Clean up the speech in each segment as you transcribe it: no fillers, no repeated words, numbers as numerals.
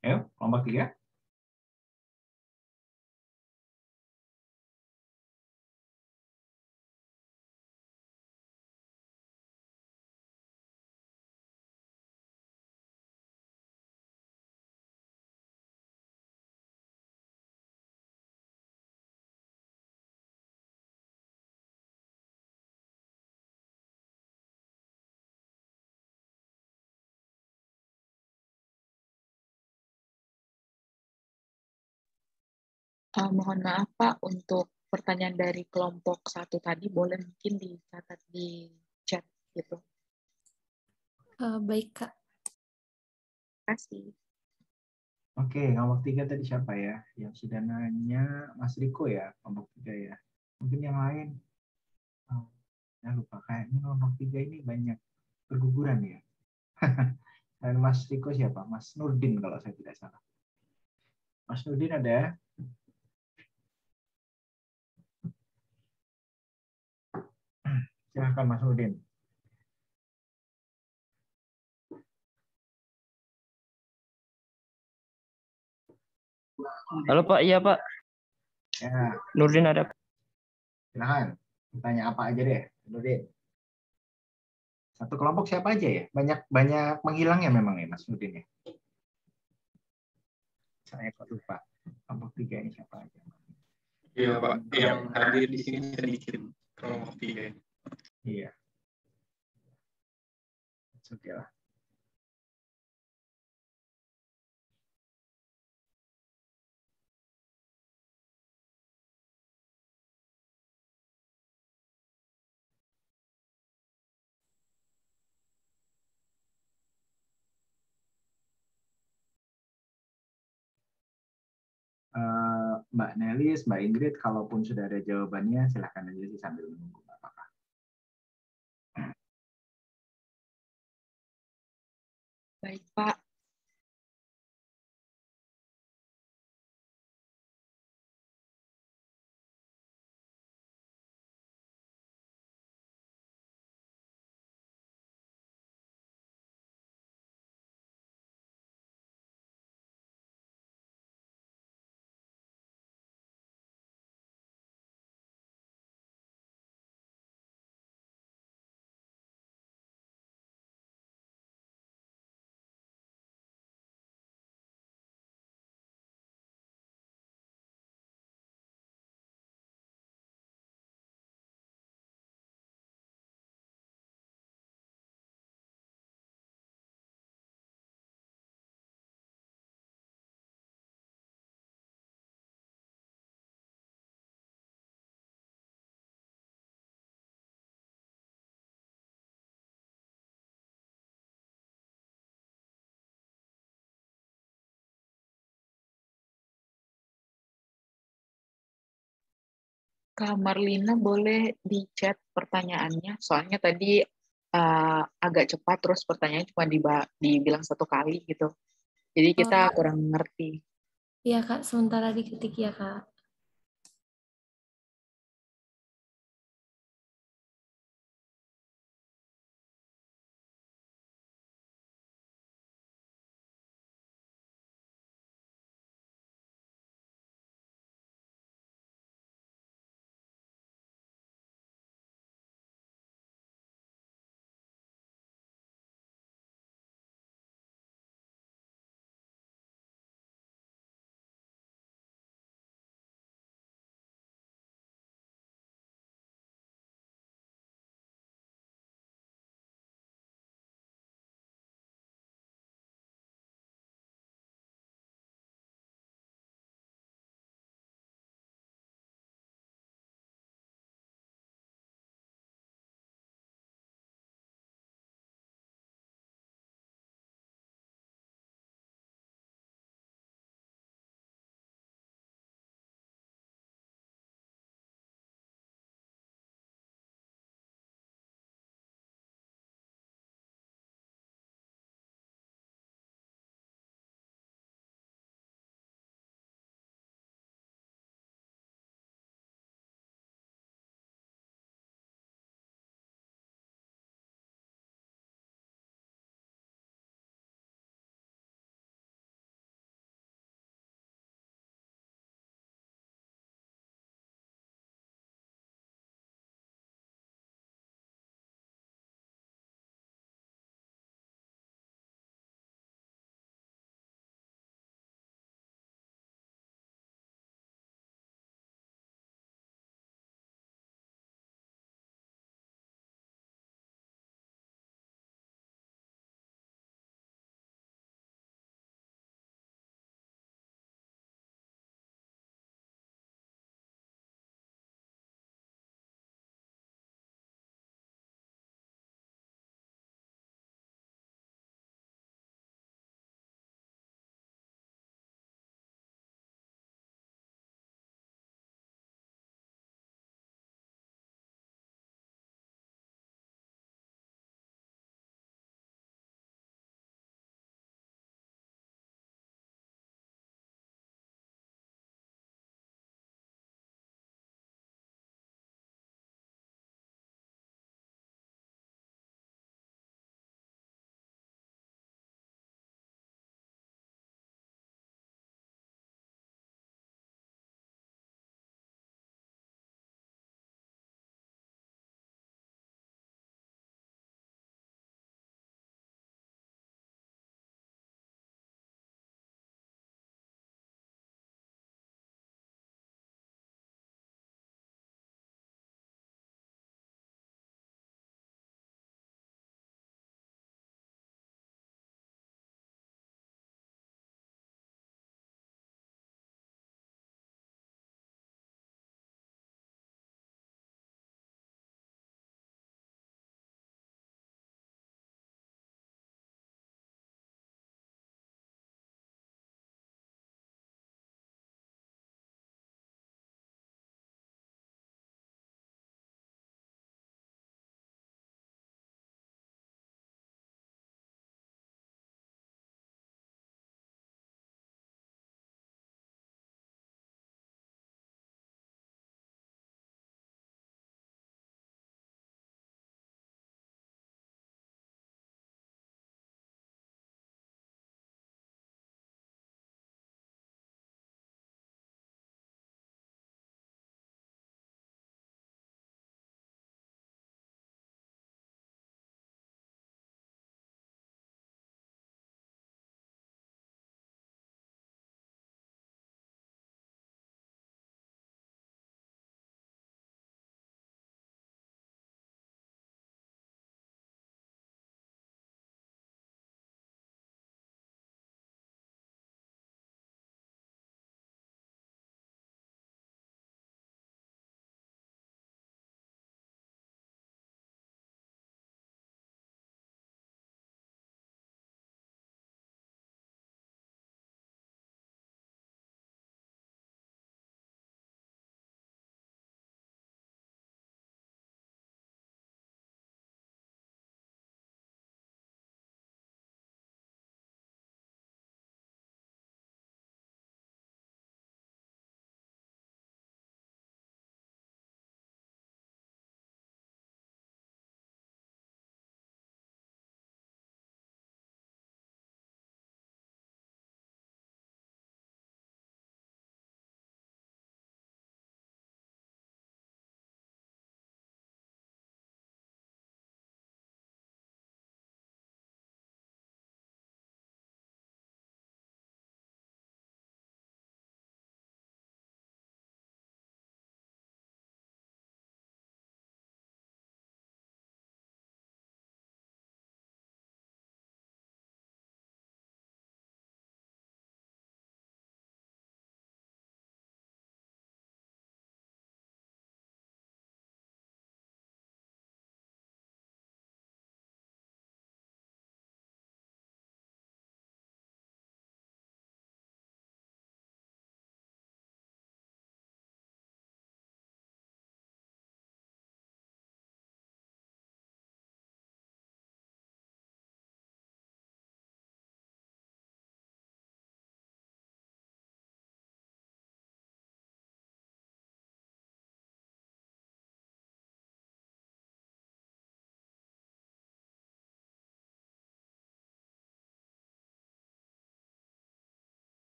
Ayo, kelompok 3. Mohon maaf Pak, untuk pertanyaan dari kelompok 1 tadi boleh mungkin dicatat di chat gitu. Baik, Kak. Terima kasih. Oke, kelompok 3 tadi siapa ya? Yang sudah nanya Mas Riko ya, kelompok 3 ya. Mungkin yang lain. Oh, saya lupa, kayaknya kelompok 3 ini banyak berguguran ya. Dan Mas Riko siapa? Mas Nurdin kalau saya tidak salah. Mas Nurdin ada? Silahkan Mas Nurdin. Halo Pak, iya Pak. Ya, Nurdin ada. silahkan. Tanya apa aja deh, Nurdin. Satu kelompok siapa aja ya? Banyak menghilangnya memang ya Mas Nurdin ya. Saya kok lupa. Kelompok 3 ini siapa aja? Iya Pak, yang hadir di sini sedikit kelompok 3. Iya. Oke lah. Mbak Nelis, Mbak Ingrid, kalaupun sudah ada jawabannya, silahkan aja sih sambil menunggu. Apakah? Baik Pak, Kak Marlina boleh di chat pertanyaannya, soalnya tadi agak cepat terus pertanyaannya cuma dibilang 1 kali gitu. Jadi kita Oh, kurang ngerti. iya Kak, sementara diketik ya Kak.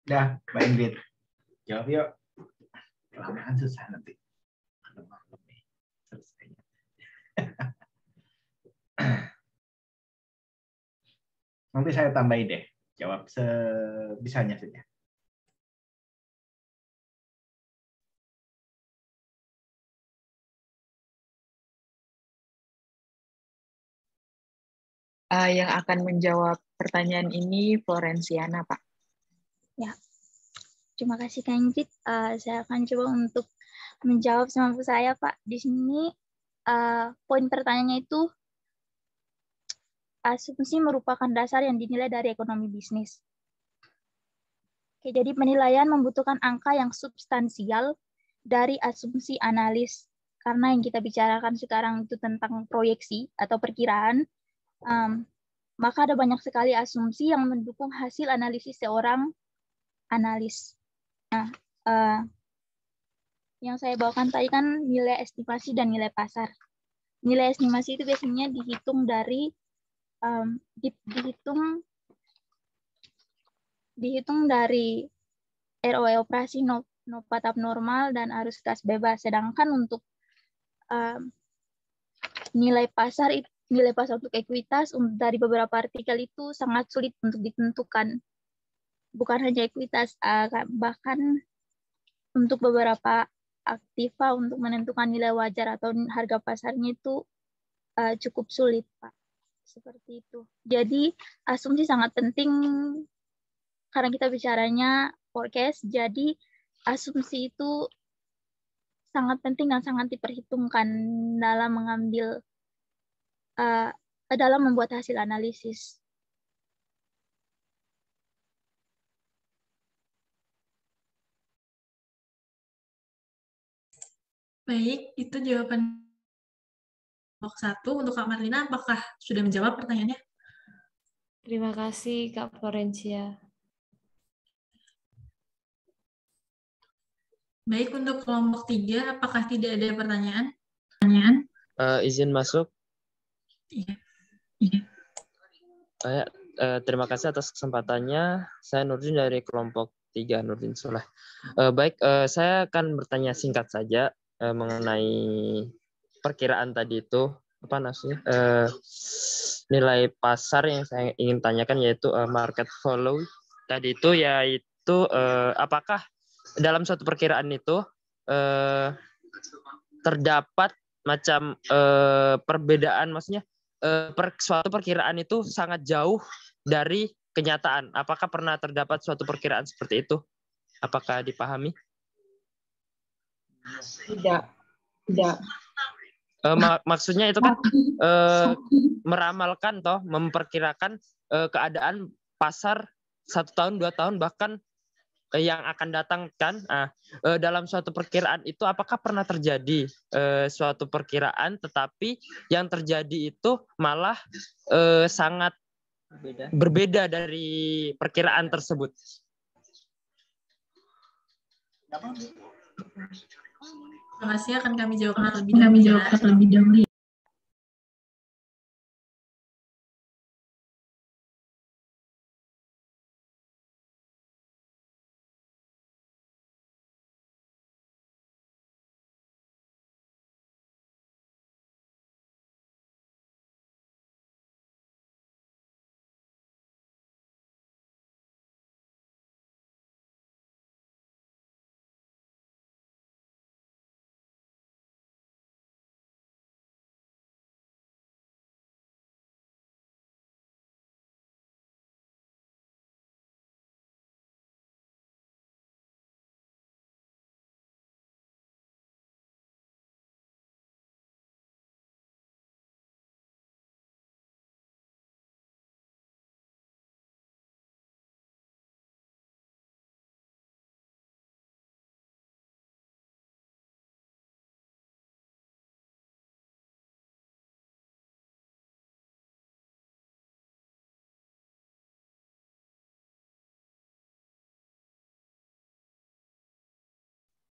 Dah, Mbak Ingrid. Jawab yuk. Kelamaan susah nanti. Malam nih. Selesainya. Nanti saya tambahin deh. Jawab sebisanya saja. Yang akan menjawab pertanyaan ini Florenciana, Pak. Ya, terima kasih Kak Ingrid. Saya akan coba untuk menjawab semampu saya, Pak. Di sini poin pertanyaannya itu asumsi merupakan dasar yang dinilai dari ekonomi bisnis. Oke, jadi penilaian membutuhkan angka yang substansial dari asumsi analis. Karena yang kita bicarakan sekarang itu tentang proyeksi atau perkiraan, maka ada banyak sekali asumsi yang mendukung hasil analisis seorang analis. Nah, yang saya bawakan tadi kan nilai estimasi dan nilai pasar. Nilai estimasi itu biasanya dihitung dari dihitung dari ROE operasi, NOPAT abnormal, dan arus kas bebas. Sedangkan untuk nilai pasar untuk ekuitas dari beberapa artikel itu sangat sulit untuk ditentukan. Bukan hanya ekuitas, bahkan untuk beberapa aktiva untuk menentukan nilai wajar atau harga pasarnya itu cukup sulit, Pak. Seperti itu. Jadi asumsi sangat penting karena kita bicaranya forecast, jadi asumsi itu sangat penting dan sangat diperhitungkan dalam mengambil dalam membuat hasil analisis. Baik, itu jawaban box 1 untuk Kak Marlina. Apakah sudah menjawab pertanyaannya? Terima kasih Kak Florencia. Baik, untuk kelompok 3, apakah tidak ada pertanyaan? Izin masuk. Iya. Terima kasih atas kesempatannya. Saya Nurdin dari kelompok 3, Nurdin Soleh. Baik, saya akan bertanya singkat saja mengenai perkiraan tadi itu. Apa maksudnya? Nilai pasar yang saya ingin tanyakan yaitu market follow. Tadi itu yaitu apakah dalam suatu perkiraan itu terdapat macam perbedaan, maksudnya suatu perkiraan itu sangat jauh dari kenyataan. Apakah pernah terdapat suatu perkiraan seperti itu? Apakah dipahami? Tidak. Maksudnya itu kan meramalkan toh, memperkirakan keadaan pasar 1 tahun, 2 tahun, bahkan yang akan datang kan. Dalam suatu perkiraan itu apakah pernah terjadi suatu perkiraan tetapi yang terjadi itu malah sangat berbeda dari perkiraan tersebut? Terima kasih, akan kami jawab terlebih dahulu.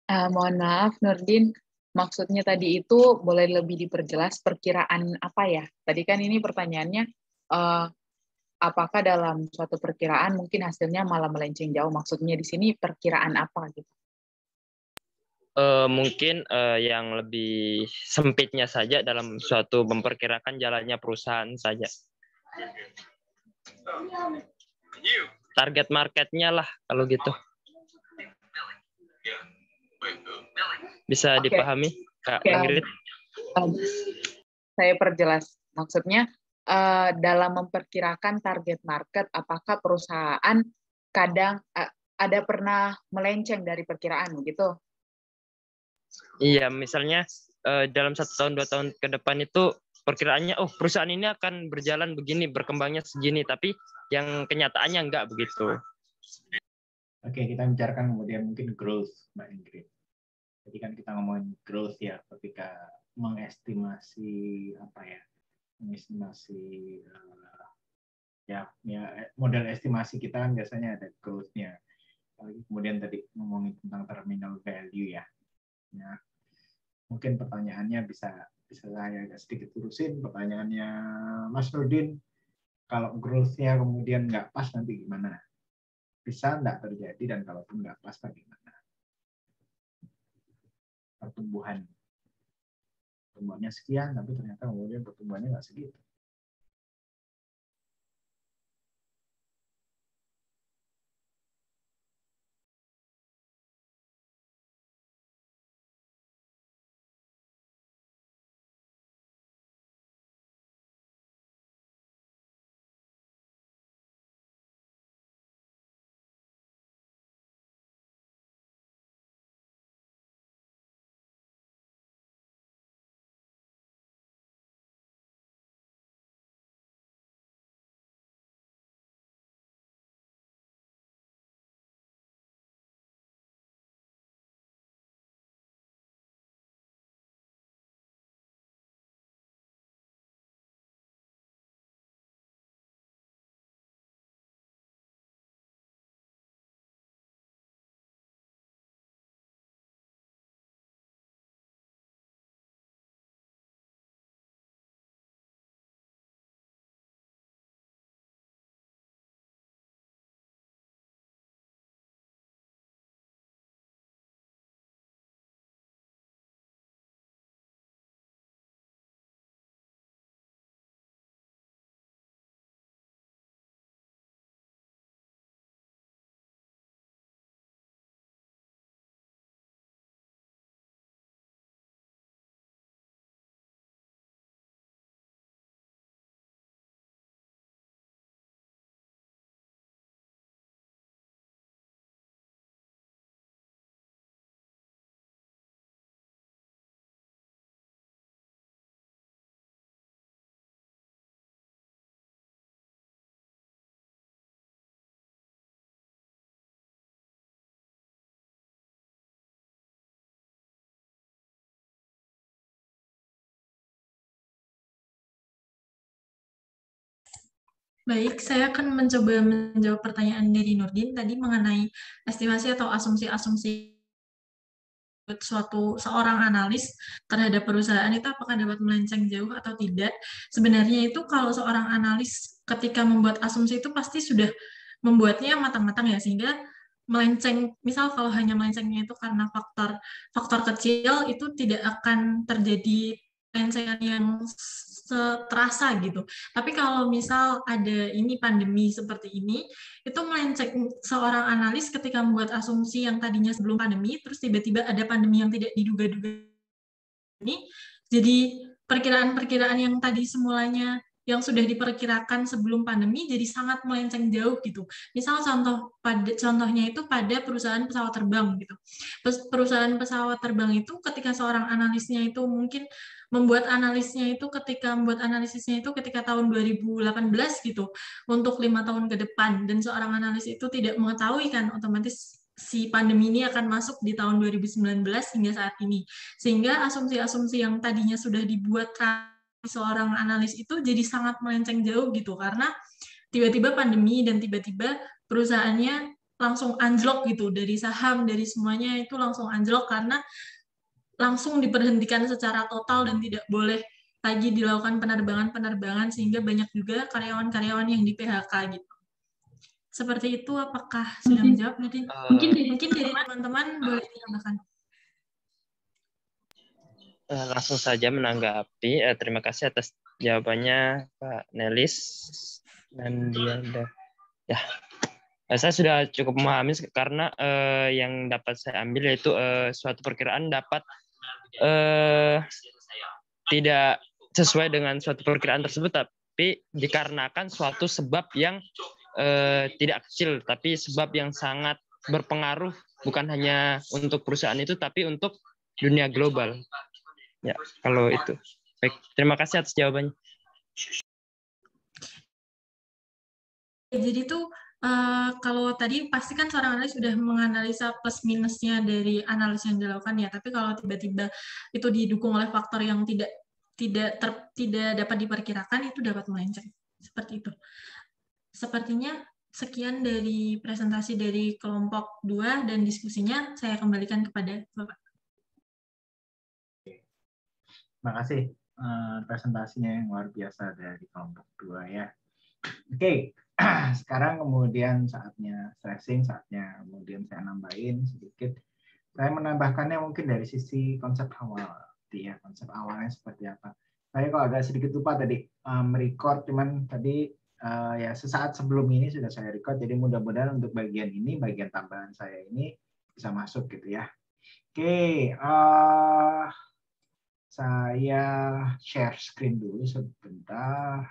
Mohon maaf, Nurdin. Maksudnya tadi itu boleh lebih diperjelas perkiraan apa ya? Tadi kan ini pertanyaannya apakah dalam suatu perkiraan mungkin hasilnya malah melenceng jauh? Maksudnya di sini perkiraan apa gitu? Mungkin yang lebih sempitnya saja dalam suatu memperkirakan jalannya perusahaan saja. Target marketnya lah kalau gitu. Bisa dipahami, Kak Ingrid? Saya perjelas. Maksudnya dalam memperkirakan target market, apakah perusahaan kadang ada pernah melenceng dari perkiraan begitu? Iya, misalnya dalam 1 tahun 2 tahun ke depan itu perkiraannya, oh perusahaan ini akan berjalan begini, berkembangnya segini, tapi yang kenyataannya enggak begitu. Oke, kita bicarakan kemudian mungkin growth, Mbak Ingrid. Jadi kan kita ngomongin growth ya, ketika mengestimasi model estimasi kita kan biasanya ada growth-nya. Kemudian tadi ngomongin tentang terminal value ya. Nah, mungkin pertanyaannya bisa saya agak sedikit urusin. Pertanyaannya Mas Nurdin, kalau growth-nya kemudian nggak pas nanti gimana? Bisa nggak terjadi, dan kalaupun nggak pas bagaimana? Pertumbuhannya sekian, tapi ternyata kemudian pertumbuhannya nggak segitu. Baik, saya akan mencoba menjawab pertanyaan dari Nurdin tadi mengenai estimasi atau asumsi-asumsi seorang analis terhadap perusahaan itu apakah dapat melenceng jauh atau tidak. Sebenarnya itu kalau seorang analis ketika membuat asumsi itu pasti sudah membuatnya matang-matang ya, sehingga melenceng, misal kalau hanya melencengnya itu karena faktor kecil, itu tidak akan terjadi pelencengan yang terasa gitu. Tapi kalau misal ada ini pandemi seperti ini, itu melenceng seorang analis ketika membuat asumsi yang tadinya sebelum pandemi, terus tiba-tiba ada pandemi yang tidak diduga-duga ini, jadi perkiraan-perkiraan yang tadi semulanya yang sudah diperkirakan sebelum pandemi jadi sangat melenceng jauh gitu. Misal contohnya itu pada perusahaan pesawat terbang gitu. Perusahaan pesawat terbang itu ketika seorang analisnya itu mungkin membuat analisisnya itu ketika tahun 2018 gitu untuk 5 tahun ke depan, dan seorang analis itu tidak mengetahui kan otomatis si pandemi ini akan masuk di tahun 2019 hingga saat ini, sehingga asumsi-asumsi yang tadinya sudah dibuat seorang analis itu jadi sangat melenceng jauh gitu, karena tiba-tiba pandemi dan tiba-tiba perusahaannya langsung anjlok gitu, dari saham, dari semuanya itu langsung anjlok karena langsung diberhentikan secara total dan tidak boleh lagi dilakukan penerbangan-penerbangan sehingga banyak juga karyawan-karyawan yang di PHK gitu. Seperti itu, apakah sudah menjawab? Mungkin dari teman-teman boleh ditambahkan. Langsung saja menanggapi. Terima kasih atas jawabannya Pak Nelis dan Dianda. Ya, saya sudah cukup memahami karena yang dapat saya ambil yaitu suatu perkiraan dapat tidak sesuai dengan suatu perkiraan tersebut, tapi dikarenakan suatu sebab yang tidak kecil, tapi sebab yang sangat berpengaruh bukan hanya untuk perusahaan itu, tapi untuk dunia global. Ya, kalau itu. Baik, terima kasih atas jawabannya. Jadi tuh kalau tadi pasti kan seorang analis sudah menganalisa plus minusnya dari analis yang dilakukan ya, tapi kalau tiba-tiba itu didukung oleh faktor yang tidak dapat diperkirakan, itu dapat melenceng. Seperti itu. Sepertinya sekian dari presentasi dari kelompok 2 dan diskusinya saya kembalikan kepada Bapak. Terima kasih presentasinya yang luar biasa dari kelompok 2 ya. Oke, sekarang kemudian saatnya stressing, saatnya kemudian saya nambahin sedikit. Saya menambahkannya mungkin dari sisi konsep awal, ya konsep awalnya seperti apa. Saya kok agak sedikit lupa tadi merecord, cuman tadi ya sesaat sebelum ini sudah saya record, jadi mudah-mudahan untuk bagian ini, bagian tambahan saya ini bisa masuk gitu ya. Oke, saya share screen dulu sebentar.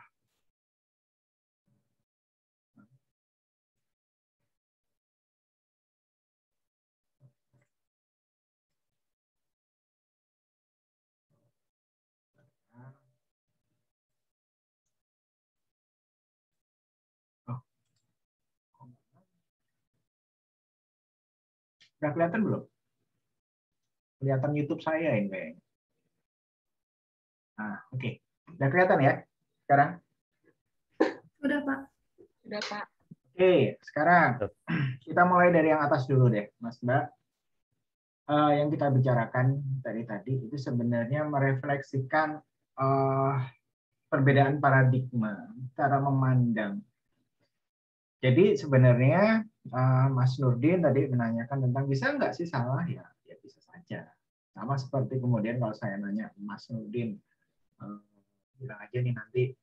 Udah kelihatan belum? Kelihatan YouTube saya ini kayaknya. Nah, oke. Udah kelihatan ya sekarang? Sudah, Pak. Sudah, Pak. Oke, sekarang kita mulai dari yang atas dulu deh, Mas Mbak. Yang kita bicarakan tadi itu sebenarnya merefleksikan perbedaan paradigma, cara memandang. Jadi sebenarnya Mas Nurdin tadi menanyakan tentang bisa nggak sih salah ya? Ya bisa saja. Sama seperti kemudian kalau saya nanya Mas Nurdin, bilang aja nih nanti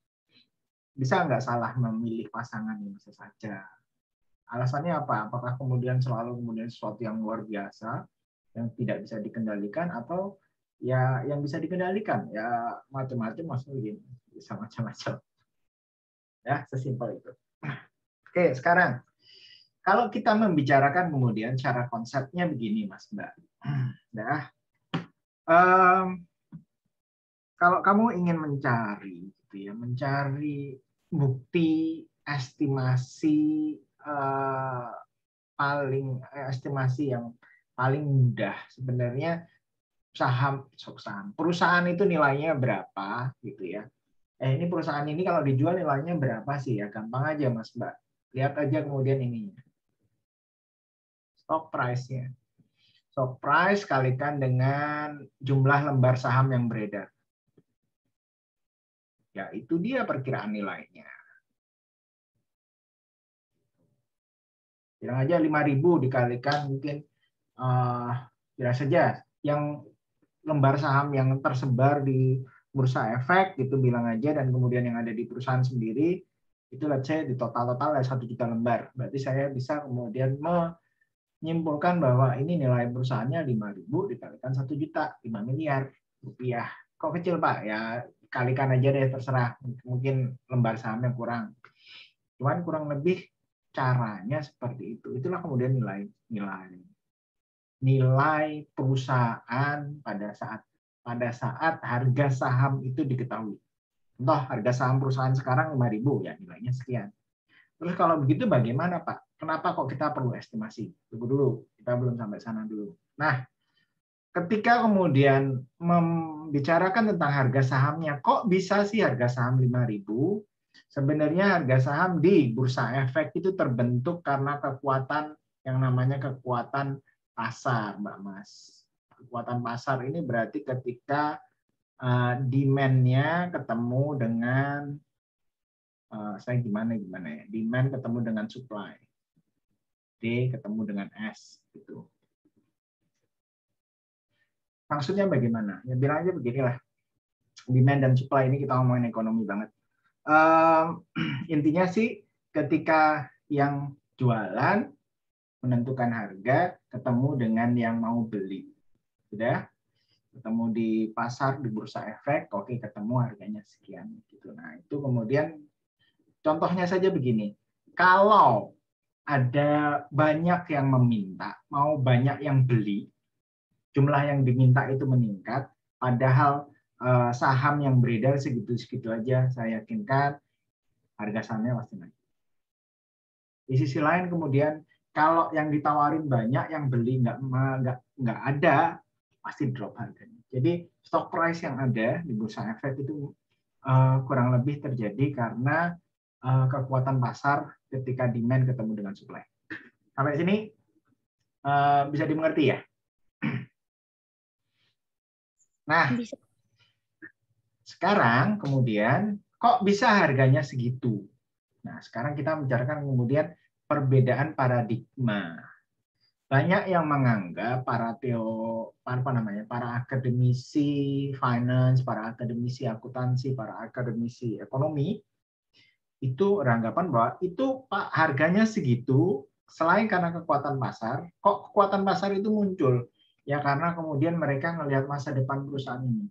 bisa nggak salah memilih pasangan, yang bisa saja. Alasannya apa? Apakah kemudian selalu sesuatu yang luar biasa yang tidak bisa dikendalikan, atau ya yang bisa dikendalikan? Ya macam-macam Mas Nurdin, bisa macam-macam. Ya, sesimpel itu. Oke, sekarang kalau kita membicarakan kemudian cara konsepnya begini, Mas Mbak. Dah. Kalau kamu ingin mencari, gitu ya, mencari bukti estimasi estimasi yang paling mudah, sebenarnya perusahaan itu nilainya berapa, gitu ya. Ini perusahaan ini kalau dijual nilainya berapa sih ya? Gampang aja, Mas Mbak. Lihat aja kemudian ininya. Stock price-nya. Stock price kalikan dengan jumlah lembar saham yang beredar. Ya, itu dia perkiraan nilainya. Bilang aja 5.000 dikalikan mungkin kira saja yang lembar saham yang tersebar di bursa efek gitu, bilang aja, dan kemudian yang ada di perusahaan sendiri itu let's say di total 1 juta lembar. Berarti saya bisa kemudian menyimpulkan bahwa ini nilai perusahaannya 5.000 dikalikan 1 juta, 5 miliar rupiah. Kok kecil, Pak? Ya kalikan aja deh, terserah. Mungkin lembar sahamnya kurang. Cuman kurang lebih caranya seperti itu. Itulah kemudian nilai perusahaan pada saat harga saham itu diketahui. Contoh, harga saham perusahaan sekarang 5.000, ya nilainya sekian. Terus kalau begitu bagaimana, Pak? Kenapa kok kita perlu estimasi? Tunggu dulu, kita belum sampai sana dulu. Nah, ketika kemudian membicarakan tentang harga sahamnya, kok bisa sih harga saham 5.000? Sebenarnya harga saham di bursa efek itu terbentuk karena kekuatan yang namanya kekuatan pasar, Mbak Mas. Kekuatan pasar ini berarti ketika demand-nya ketemu dengan saya gimana ya, demand ketemu dengan supply, D ketemu dengan S gitu. Maksudnya bagaimana? Ya bilang aja beginilah, demand dan supply ini kita ngomongin ekonomi banget. Intinya sih ketika yang jualan menentukan harga ketemu dengan yang mau beli, sudah ketemu di pasar, di bursa efek, oke ketemu harganya sekian gitu. Nah itu kemudian contohnya saja begini, kalau ada banyak yang meminta, mau banyak yang beli, jumlah yang diminta itu meningkat, padahal saham yang beredar segitu-segitu aja, saya yakinkan harga sahamnya pasti naik. Di sisi lain kemudian kalau yang ditawarin banyak, yang beli nggak ada, pasti drop harganya. Jadi stock price yang ada di bursa efek itu kurang lebih terjadi karena kekuatan pasar ketika demand ketemu dengan supply. Sampai sini bisa dimengerti ya? Nah, sekarang kemudian kok bisa harganya segitu? Nah, sekarang kita bicarakan kemudian perbedaan paradigma. Banyak yang menganggap para akademisi finance, para akademisi akuntansi, para akademisi ekonomi itu beranggapan bahwa itu Pak harganya segitu selain karena kekuatan pasar. Kok kekuatan pasar itu muncul? Ya karena kemudian mereka melihat masa depan perusahaan ini.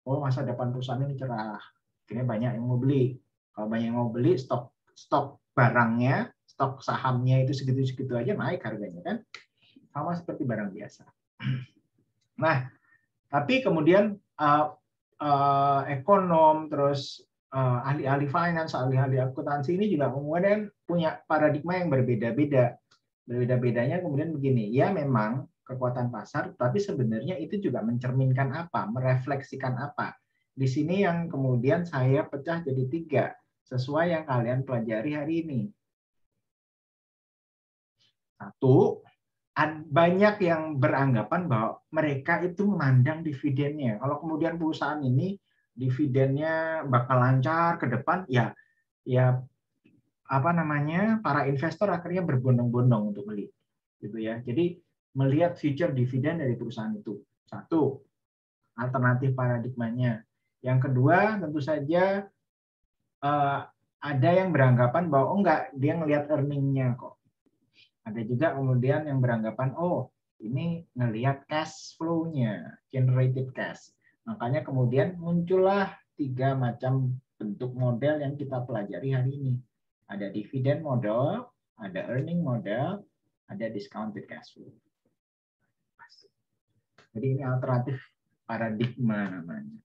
Oh, masa depan perusahaan ini cerah. Akhirnya banyak yang mau beli. Kalau banyak yang mau beli, stok barangnya, stok sahamnya itu segitu-segitu aja naik harganya kan. Sama seperti barang biasa. Nah, tapi kemudian ekonom, terus ahli-ahli finance, ahli-ahli akuntansi ini juga kemudian punya paradigma yang berbeda-beda. Berbeda-bedanya kemudian begini, ya memang kekuatan pasar, tapi sebenarnya itu juga mencerminkan apa, merefleksikan apa. Di sini yang kemudian saya pecah jadi 3, sesuai yang kalian pelajari hari ini. 1, banyak yang beranggapan bahwa mereka itu memandang dividennya. Kalau kemudian perusahaan ini dividennya bakal lancar ke depan, ya para investor akhirnya berbondong-bondong untuk beli, gitu ya. Jadi melihat future dividen dari perusahaan itu. 1, alternatif paradigmanya. Yang kedua, tentu saja ada yang beranggapan bahwa enggak, dia ngelihat earning-nya kok. Ada juga kemudian yang beranggapan, oh ini ngelihat cash flow-nya, generated cash. Makanya kemudian muncullah 3 macam bentuk model yang kita pelajari hari ini. Ada dividen model, ada earning model, ada discounted cash flow. Jadi ini alternatif paradigma namanya.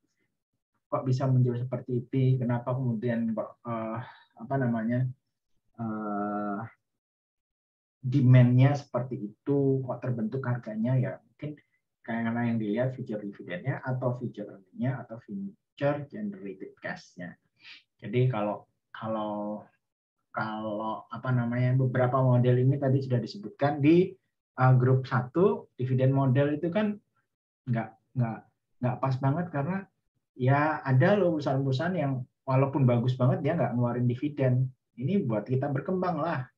Kok bisa muncul seperti itu? Kenapa kemudian demand-nya seperti itu? Kok terbentuk harganya? Ya mungkin karena yang dilihat future dividennya atau future earning-nya atau future generated cash-nya. Jadi kalau beberapa model ini tadi sudah disebutkan di grup 1, dividen model itu kan nggak pas banget karena ya ada loh perusahaan-perusahaan yang walaupun bagus banget dia nggak ngeluarin dividen. Ini buat kita berkembang lah.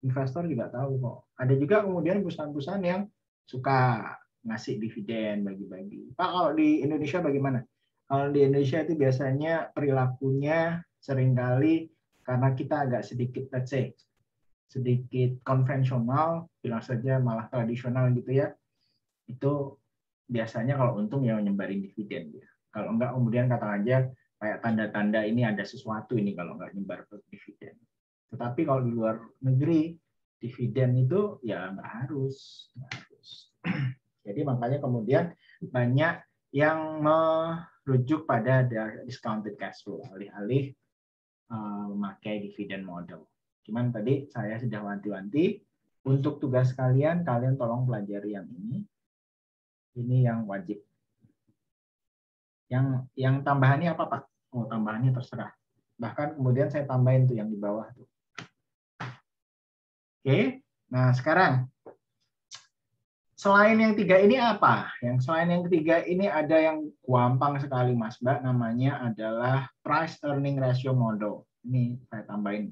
Investor juga tahu kok. Ada juga kemudian perusahaan-perusahaan yang suka ngasih dividen bagi-bagi. Pak, kalau di Indonesia bagaimana? Kalau di Indonesia itu biasanya perilakunya seringkali karena kita agak sedikit, let's say, sedikit konvensional, bilang saja malah tradisional gitu ya. Itu biasanya kalau untung ya nyebarin dividen ya. Kalau enggak kemudian kata aja kayak tanda-tanda ini ada sesuatu ini kalau enggak nyebar dividen. Tetapi kalau di luar negeri dividen itu ya enggak harus. Jadi makanya kemudian banyak yang merujuk pada discounted cash flow alih-alih memakai dividen model. Cuman tadi saya sudah wanti-wanti untuk tugas kalian tolong pelajari yang ini. Ini yang wajib. Yang tambahannya apa, Pak? Oh, tambahannya terserah. Bahkan kemudian saya tambahin tuh yang di bawah tuh. Oke. Nah, sekarang Selain yang tiga ini apa? Yang selain yang ketiga ini ada yang gampang sekali Mas Mbak, namanya adalah price earning ratio model. Ini saya tambahin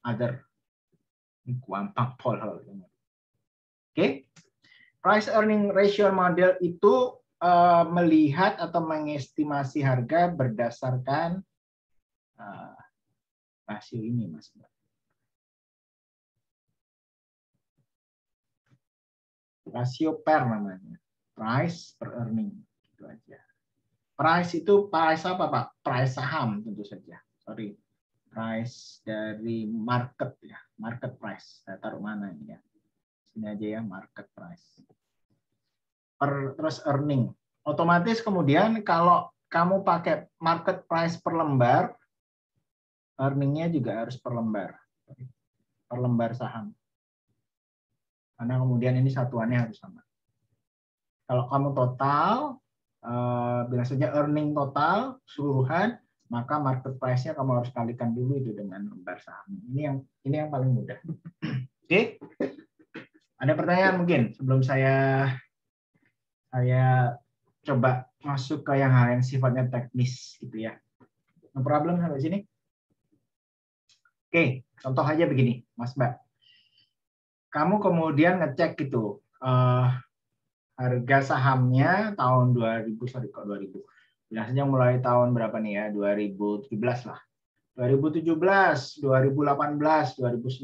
other. Ini gampang pol. Oke. Price earning ratio model itu melihat atau mengestimasi harga berdasarkan rasio ini Mas Mbak. Rasio per namanya, price per earning, gitu aja. Price itu price apa Pak? Price saham tentu saja. Sorry, price dari market ya, market price. Saya taruh mana ini ya? Sini aja ya, market price. Terus earning. Otomatis kemudian kalau kamu pakai market price per lembar, earningnya juga harus per lembar saham. Karena kemudian ini satuannya harus sama. Kalau kamu total, bila saja earning total keseluruhan, maka market price-nya kamu harus kalikan dulu itu dengan lembar saham. Ini yang paling mudah. Oke? Ada pertanyaan mungkin sebelum saya coba masuk ke hal yang sifatnya teknis gitu ya. No problem sampai sini? Oke, contoh aja begini, Mas Mbak. Kamu kemudian ngecek gitu harga sahamnya tahun 2000. Biasanya mulai tahun berapa nih ya? 2017 lah. 2017, 2018, 2019.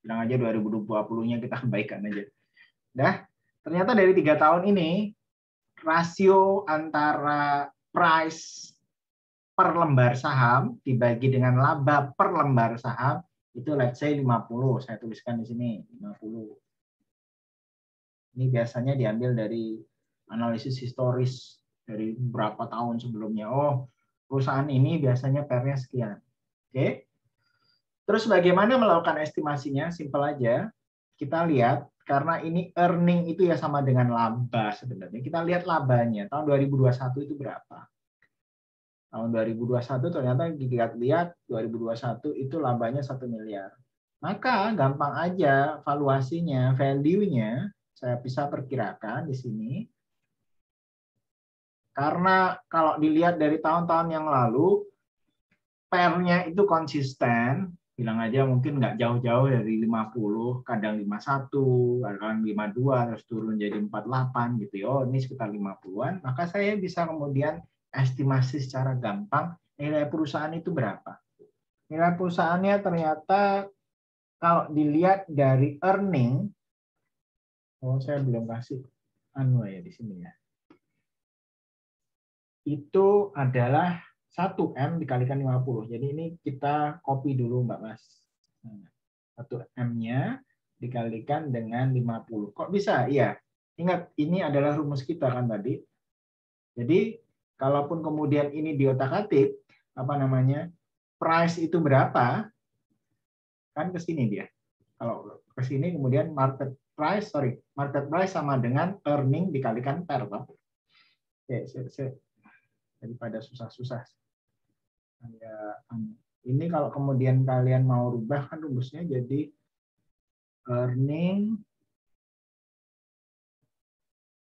Bilang aja 2020-nya kita kebaikan aja. Dah, ternyata dari 3 tahun ini rasio antara price per lembar saham dibagi dengan laba per lembar saham itu let's say 50. Saya tuliskan di sini 50. Ini biasanya diambil dari analisis historis dari beberapa tahun sebelumnya. Oh, perusahaan ini biasanya pernya sekian. Oke. Terus bagaimana melakukan estimasinya? Simpel aja. Kita lihat karena ini earning itu ya sama dengan laba sebenarnya. Kita lihat labanya. Tahun 2021 itu berapa? Tahun 2021 ternyata lihat 2021 itu labanya 1 miliar. Maka gampang aja valuasinya, value-nya saya bisa perkirakan di sini. Karena kalau dilihat dari tahun-tahun yang lalu, PER-nya itu konsisten, bilang aja mungkin nggak jauh-jauh dari 50, kadang 51, kadang 52, terus turun jadi 48 gitu ya. Oh, ini sekitar 50-an, maka saya bisa kemudian estimasi secara gampang nilai perusahaan itu berapa. Nilai perusahaannya ternyata kalau dilihat dari earning, oh saya belum kasih ya di sini ya. Itu adalah 1M dikalikan 50. Jadi ini kita copy dulu Mbak Mas. 1M-nya dikalikan dengan 50. Kok bisa? Iya. Ingat, ini adalah rumus kita kan tadi. Jadi kalaupun kemudian ini diotak-atik, price itu berapa, kan ke sini dia. Kalau ke sini kemudian market price sama dengan earning dikalikan per. Oke, daripada susah-susah. Ini kalau kemudian kalian mau rubah kan rumusnya jadi earning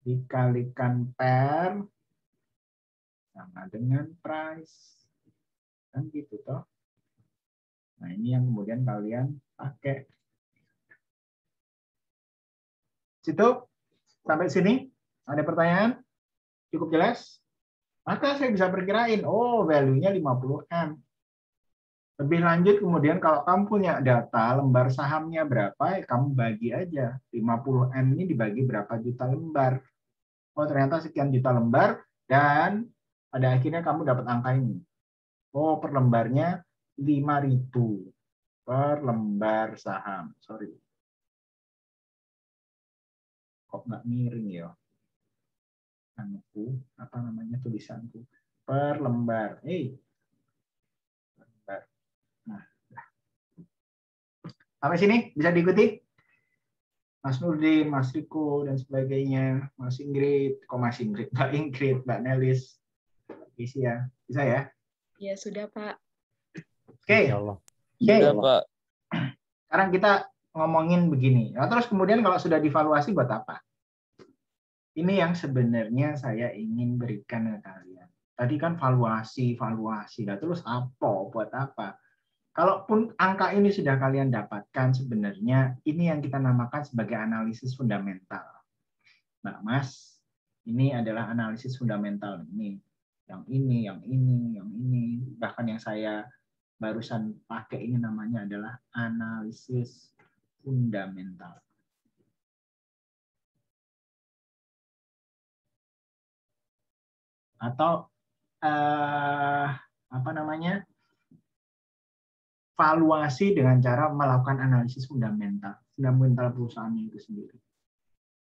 dikalikan per sama dengan price. Kan gitu toh. Nah, ini yang kemudian kalian pakai. Situ sampai sini ada pertanyaan? Cukup jelas? Maka saya bisa perkirain, oh value-nya 50M. Lebih lanjut kemudian kalau kamu punya data lembar sahamnya berapa, kamu bagi aja. 50M ini dibagi berapa juta lembar. Oh ternyata sekian juta lembar dan pada akhirnya kamu dapat angka ini. Oh per lembarnya 5.000 per lembar saham. Sorry. Kok nggak miring ya? Tulisanku per lembar. Lembar. Nah, sampai sini bisa diikuti? Mas Nurdin, Mas Riko dan sebagainya, Mas Ingrid, Mbak Ingrid, Mbak Nelis, isi ya, bisa ya? Ya sudah Pak. Oke. Sudah Pak. Sekarang kita ngomongin begini. Nah, terus kemudian kalau sudah divaluasi buat apa? Ini yang sebenarnya saya ingin berikan ke kalian. Tadi kan valuasi. Nah, terus apa? Buat apa? Kalaupun angka ini sudah kalian dapatkan, sebenarnya ini yang kita namakan sebagai analisis fundamental. Mbak Mas, ini adalah analisis fundamental. Yang ini. Bahkan yang saya barusan pakai ini namanya adalah analisis fundamental. Atau apa namanya, valuasi dengan cara melakukan analisis fundamental perusahaannya itu sendiri.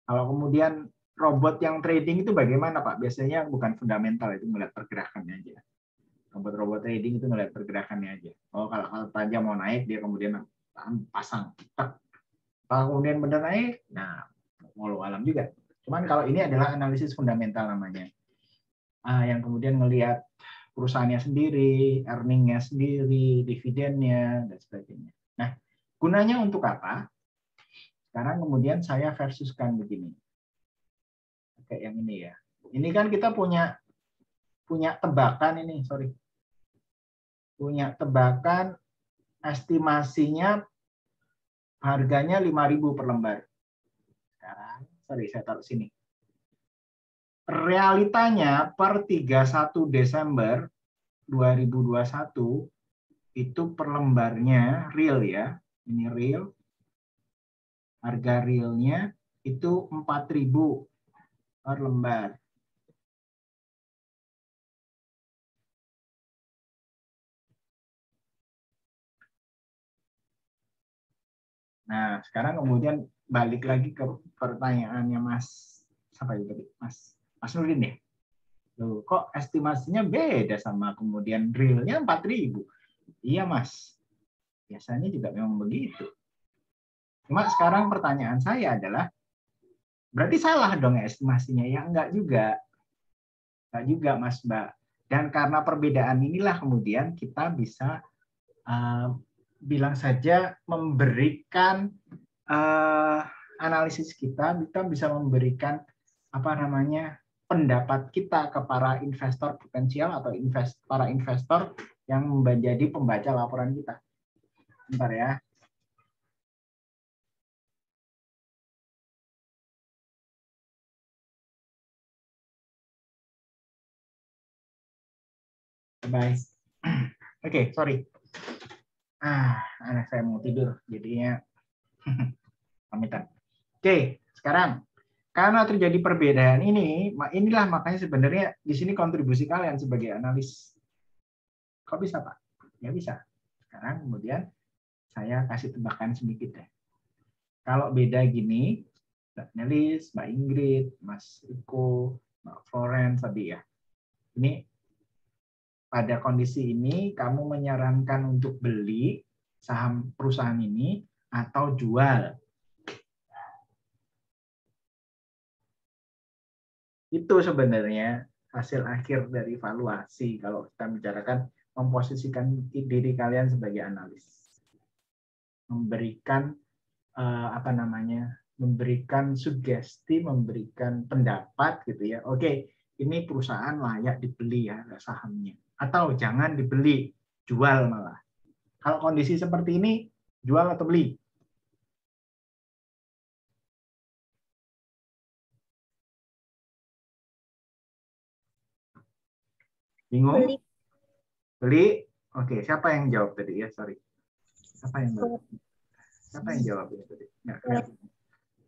Kalau kemudian robot yang trading itu bagaimana Pak? Biasanya bukan fundamental, itu ngeliat pergerakannya aja. Robot trading itu ngeliat pergerakannya aja. Oh, kalau saja mau naik dia kemudian pasang. Kalau kemudian benar naik, nah walau alam juga. Cuman kalau ini adalah analisis fundamental namanya. Yang kemudian ngelihat perusahaannya sendiri, earning-nya sendiri, dividennya, dan sebagainya. Nah, gunanya untuk apa? Sekarang kemudian saya versuskan begini. Kayak yang ini ya. Ini kan kita punya tebakan ini, Punya tebakan estimasinya harganya 5.000 per lembar. Sekarang, saya taruh sini. Realitanya per 31 Desember 2021 itu per lembarnya real ya. Ini real. Harga realnya itu 4.000 per lembar. Nah, sekarang kemudian balik lagi ke pertanyaannya Mas siapa itu tadi? Mas Nurdin ya? Loh, kok estimasinya beda sama kemudian realnya 4.000? Iya Mas, biasanya juga memang begitu. Cuma sekarang pertanyaan saya adalah, berarti salah dong estimasinya? Ya enggak juga. Enggak juga Mas Mbak. Dan karena perbedaan inilah kemudian kita bisa bilang saja memberikan analisis kita bisa memberikan pendapat kita ke para investor potensial atau para investor yang menjadi pembaca laporan kita. Bentar ya. Bye. Oke, sorry. Anak saya mau tidur, jadinya pamitan. Oke, sekarang karena terjadi perbedaan inilah makanya sebenarnya di sini kontribusi kalian sebagai analis. Kok bisa Pak? Ya bisa. Sekarang kemudian saya kasih tebakan sedikit deh. Kalau beda gini, Mbak Nelis, Mbak Ingrid, Mas Iko, Mbak Florence tadi ya. Ini pada kondisi ini kamu menyarankan untuk beli saham perusahaan ini atau jual. Itu sebenarnya hasil akhir dari valuasi kalau kita bicarakan memposisikan diri kalian sebagai analis. Memberikan memberikan sugesti, memberikan pendapat gitu ya. Oke, ini perusahaan layak dibeli ya sahamnya. Atau jangan dibeli, jual malah. Kalau kondisi seperti ini, jual atau beli? Bingung? Beli? Oke, siapa yang jawab tadi ya? Sorry. Siapa yang jawab ini tadi?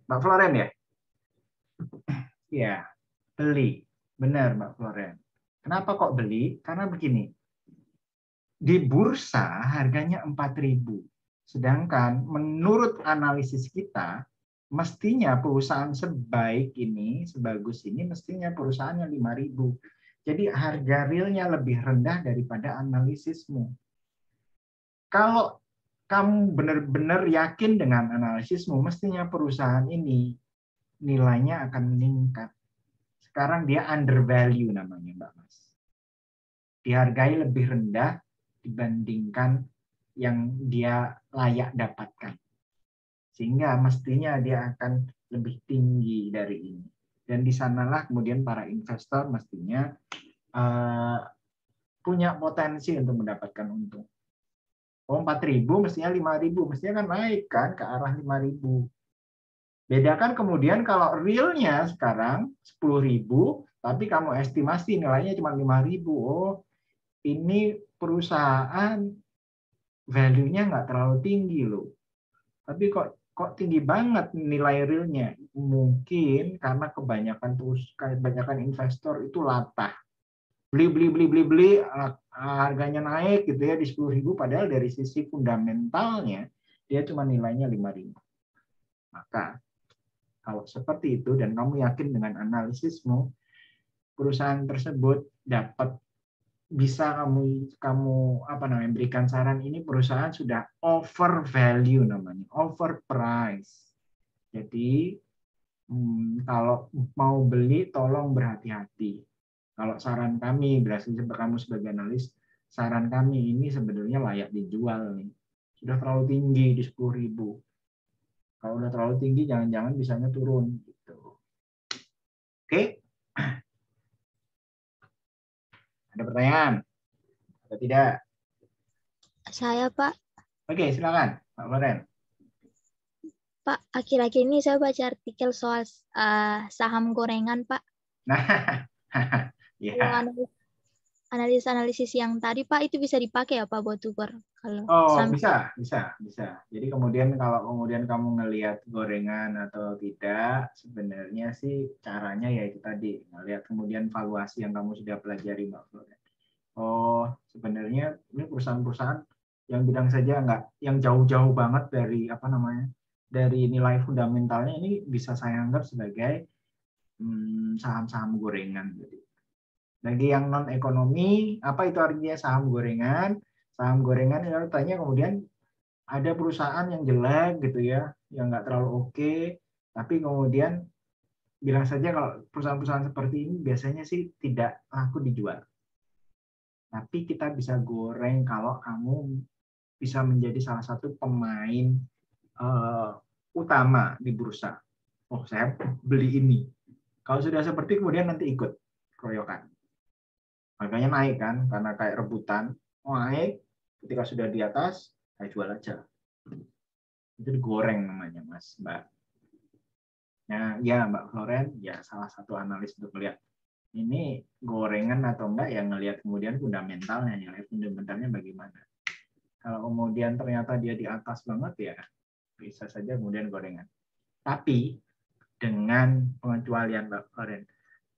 Mbak Floren ya? Iya, beli. Benar Mbak Floren. Kenapa kok beli? Karena begini. Di bursa harganya 4.000. Sedangkan menurut analisis kita, mestinya perusahaan sebaik ini, sebagus ini, mestinya perusahaannya 5.000. Jadi harga realnya lebih rendah daripada analisismu. Kalau kamu benar-benar yakin dengan analisismu, mestinya perusahaan ini nilainya akan meningkat. Sekarang dia undervalue namanya, Mbak Mas. Dihargai lebih rendah dibandingkan yang dia layak dapatkan. Sehingga mestinya dia akan lebih tinggi dari ini. Dan di sanalah kemudian para investor mestinya punya potensi untuk mendapatkan untung. Oh, 4.000 mestinya 5.000, mestinya kan naik kan ke arah 5.000. Bedakan kemudian kalau realnya sekarang 10.000, tapi kamu estimasi nilainya cuma 5.000. Oh, ini perusahaan value-nya nggak terlalu tinggi loh. Tapi kok tinggi banget nilai realnya? Mungkin karena kebanyakan investor itu latah. Beli, harganya naik gitu ya di 10.000, padahal dari sisi fundamentalnya dia cuma nilainya 5.000. Maka kalau seperti itu dan kamu yakin dengan analisismu, perusahaan tersebut bisa kamu berikan saran, ini perusahaan sudah over value namanya, over price. Jadi kalau mau beli tolong berhati-hati. Kalau saran kami, berdasarkan kamu sebagai analis, saran kami ini sebenarnya layak dijual nih. Sudah terlalu tinggi di 10.000. Kalau udah terlalu tinggi, jangan-jangan bisanya turun. Gitu. Oke? Ada pertanyaan? Atau tidak? Saya, Pak. Oke, silakan, Pak Loren. Pak, akhir-akhir ini saya baca artikel soal saham gorengan, Pak. Nah, ya. Analisis yang tadi, Pak, itu bisa dipakai ya, Pak, buat tukar? Bisa. Jadi kemudian kalau kamu ngelihat gorengan atau tidak, sebenarnya sih caranya ya itu tadi, ngelihat kemudian valuasi yang kamu sudah pelajari, Mbak Flora. Oh, sebenarnya ini perusahaan-perusahaan yang bilang saja yang jauh-jauh banget dari dari nilai fundamentalnya, ini bisa saya anggap sebagai saham-saham gorengan. Bagi yang non ekonomi, apa itu artinya saham gorengan? Saham gorengan itu artinya kemudian ada perusahaan yang jelek gitu ya, yang nggak terlalu oke, tapi kemudian bilang saja kalau perusahaan-perusahaan seperti ini biasanya sih tidak laku dijual. Tapi kita bisa goreng kalau kamu bisa menjadi salah satu pemain utama di bursa. Oh, saya beli ini. Kalau sudah seperti kemudian nanti ikut keroyokan. Harganya naik kan, karena kayak rebutan. Naik, ketika sudah di atas, saya jual aja. Itu digoreng namanya, Mas, Mbak. Nah, ya Mbak Floren, ya salah satu analis untuk melihat ini gorengan atau enggak, yang ngelihat kemudian fundamentalnya, nilai fundamentalnya bagaimana. Kalau kemudian ternyata dia di atas banget, ya bisa saja kemudian gorengan. Tapi dengan pengecualian Mbak Floren,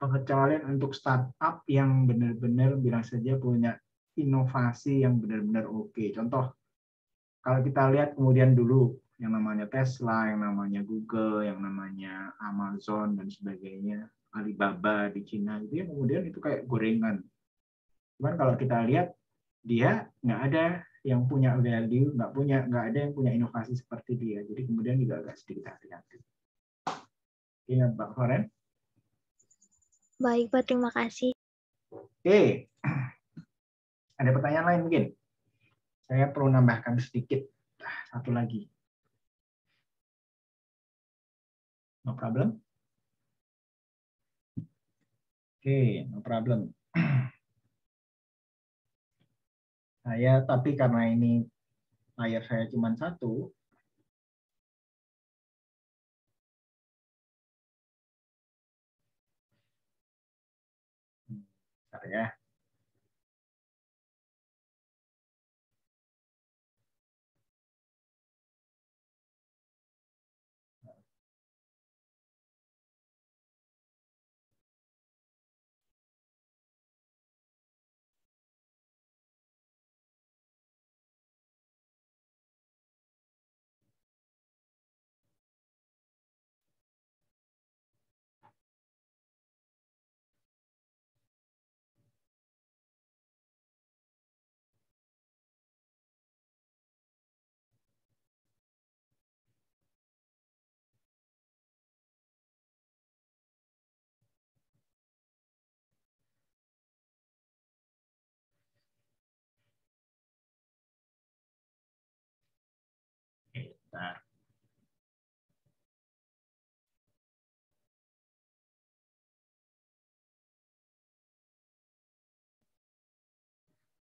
pengecualian untuk startup yang benar-benar bilang saja punya inovasi yang benar-benar oke. Contoh, kalau kita lihat kemudian dulu yang namanya Tesla, yang namanya Google, yang namanya Amazon dan sebagainya, Alibaba di Cina, itu yang kemudian itu kayak gorengan. Cuman kalau kita lihat, dia nggak ada yang punya value, nggak ada yang punya inovasi seperti dia. Jadi kemudian juga agak sedikit hati-hati. Ingat Mbak Floren? Baik, Pak. Terima kasih. Oke. Ada pertanyaan lain mungkin? Saya perlu nambahkan sedikit. Satu lagi. No problem? Oke, no problem. Tapi karena ini layar saya cuma satu, bentar ya.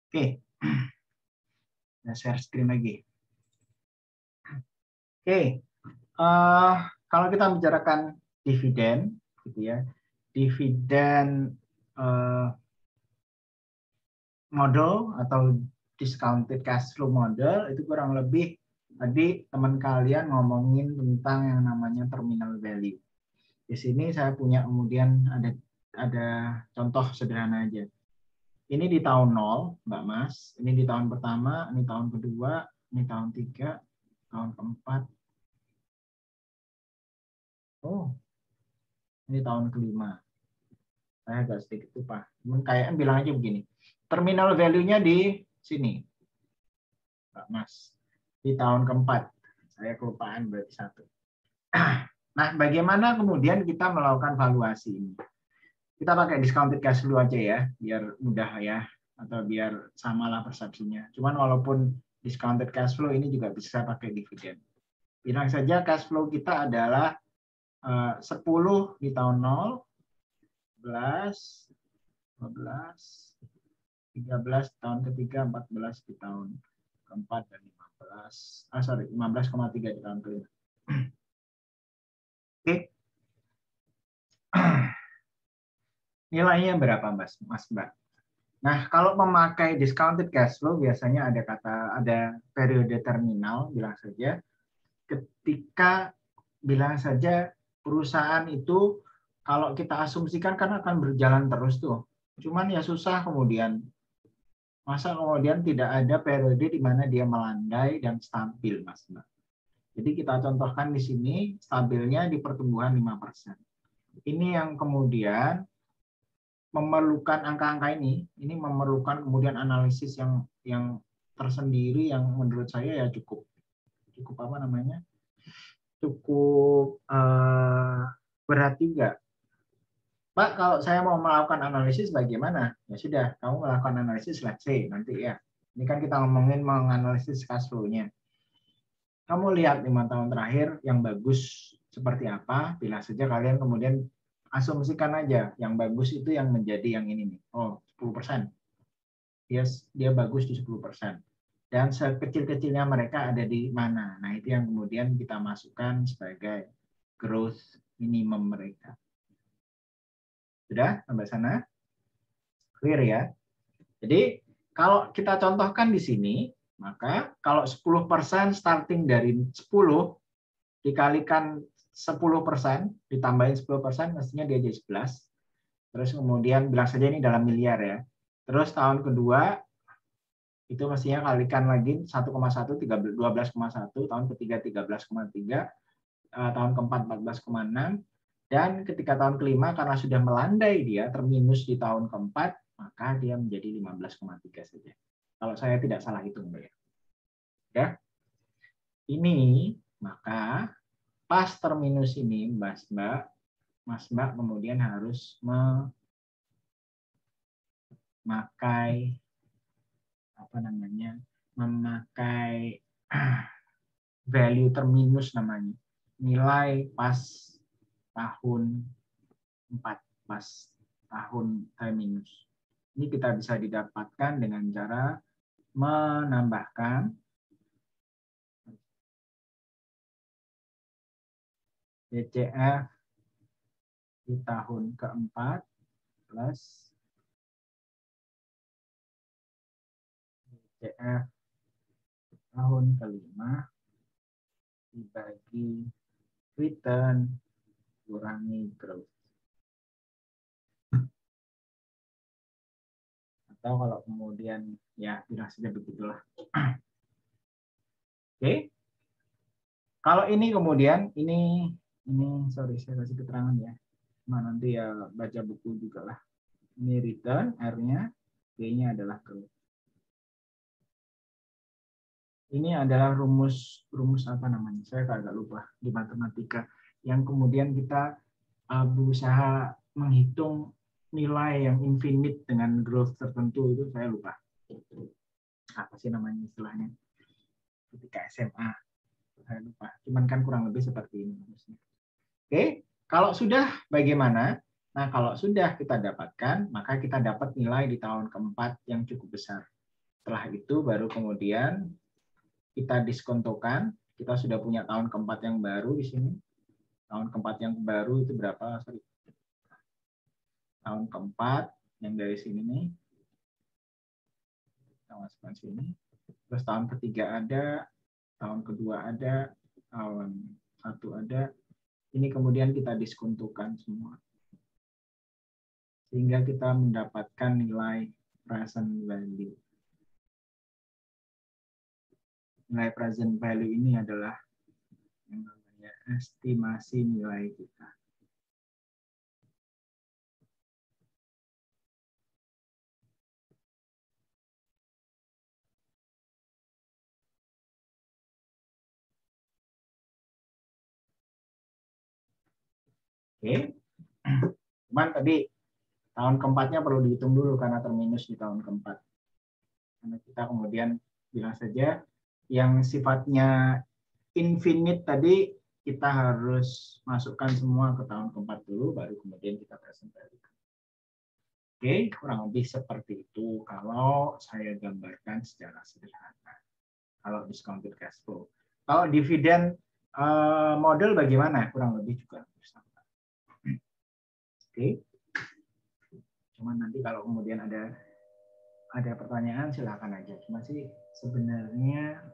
Oke. Nah, share screen lagi. Oke. Kalau kita bicarakan dividen, gitu ya, dividen model atau discounted cash flow model itu kurang lebih tadi teman kalian ngomongin tentang yang namanya terminal value. Di sini saya punya kemudian ada contoh sederhana aja. Ini di tahun 0, Mbak Mas. Ini di tahun pertama, ini tahun kedua, ini tahun 3, tahun keempat. Oh, ini tahun kelima. Saya agak sedikit lupa. Cuman kayaknya bilang aja begini. Terminal value-nya di sini, Mbak Mas. Di tahun keempat. Saya kelupaan berarti 1. Nah, bagaimana kemudian kita melakukan valuasi ini? Kita pakai discounted cash flow aja ya, biar mudah ya, atau biar samalah persepsinya. Cuman walaupun discounted cash flow ini juga bisa pakai dividen. Bilang saja cash flow kita adalah 10 di tahun 0, 11, 12, 13 tahun ketiga, 14 di tahun keempat, dan 15,3 di tahun kelima. Oke. Nilainya berapa, Mas Mbak? Nah, kalau memakai discounted cash flow biasanya ada periode terminal, bilang saja perusahaan itu kalau kita asumsikan kan akan berjalan terus tuh. Cuman ya susah kemudian. Masa kemudian tidak ada periode di mana dia melandai dan stabil, Mas Mbak. Jadi kita contohkan di sini stabilnya di pertumbuhan 5%. Ini yang kemudian memerlukan angka-angka ini memerlukan kemudian analisis yang tersendiri yang menurut saya ya cukup berat juga. Pak, kalau saya mau melakukan analisis bagaimana? Ya sudah, kamu melakukan analisis, let's say nanti ya. Ini kan kita ngomongin menganalisis cash flow-nya. Kamu lihat 5 tahun terakhir yang bagus seperti apa, bila saja kalian kemudian asumsikan aja yang bagus itu yang menjadi yang ini nih. Oh, 10%. Dia bagus di 10%. Dan sekecil-kecilnya mereka ada di mana. Nah, itu yang kemudian kita masukkan sebagai growth minimum mereka. Sudah sampai sana? Clear ya? Jadi, kalau kita contohkan di sini, maka kalau 10% starting dari 10 dikalikan 10%, ditambahin 10%, mestinya dia jadi 11. Terus kemudian bilang saja ini dalam miliar ya. Terus tahun kedua, itu mestinya kalikan lagi 1,1, 12,1, tahun ketiga 13,3, tahun keempat 14,6, dan ketika tahun kelima karena sudah melandai dia, terminus di tahun keempat, maka dia menjadi 15,3 saja. Kalau saya tidak salah hitung, ya. Ini, maka pas terminus ini, Mas Mbak kemudian harus memakai value terminus namanya, nilai pas tahun 4, pas tahun terminus. Ini kita bisa didapatkan dengan cara menambahkan DCF di tahun keempat plus DCF tahun kelima dibagi return kurangi growth. Atau kalau kemudian ya tidak saja begitulah. Oke. Kalau ini kemudian ini sorry saya kasih keterangan ya. Nah, nanti ya baca buku juga lah. Ini return, R-nya, G-nya adalah growth. Ini adalah rumus apa namanya? Saya agak lupa di matematika. Yang kemudian kita berusaha menghitung nilai yang infinite dengan growth tertentu, itu saya lupa. Apa sih namanya istilahnya? Ketika SMA. Saya lupa. Cuman kan kurang lebih seperti ini. Oke, kalau sudah bagaimana? Nah, kalau sudah kita dapatkan, maka kita dapat nilai di tahun keempat yang cukup besar. Setelah itu baru kemudian kita diskontokan. Kita sudah punya tahun keempat yang baru di sini. Tahun keempat yang baru itu berapa? Sorry. Tahun keempat yang dari sini nih. Kita masukkan sini. Terus tahun ketiga ada, tahun kedua ada, tahun satu ada. Ini kemudian kita diskontokan semua. Sehingga kita mendapatkan nilai present value. Nilai present value ini adalah yang namanya estimasi nilai kita. Oke. Cuman tadi tahun keempatnya perlu dihitung dulu karena terminus di tahun keempat. Karena kita kemudian bilang saja yang sifatnya infinite tadi kita harus masukkan semua ke tahun keempat dulu, baru kemudian kita present value. Oke, kurang lebih seperti itu kalau saya gambarkan secara sederhana. Kalau discounted cash flow. Kalau dividen model bagaimana? Kurang lebih juga sama. Oke. Cuman nanti kalau kemudian ada pertanyaan silakan aja. Cuma sih sebenarnya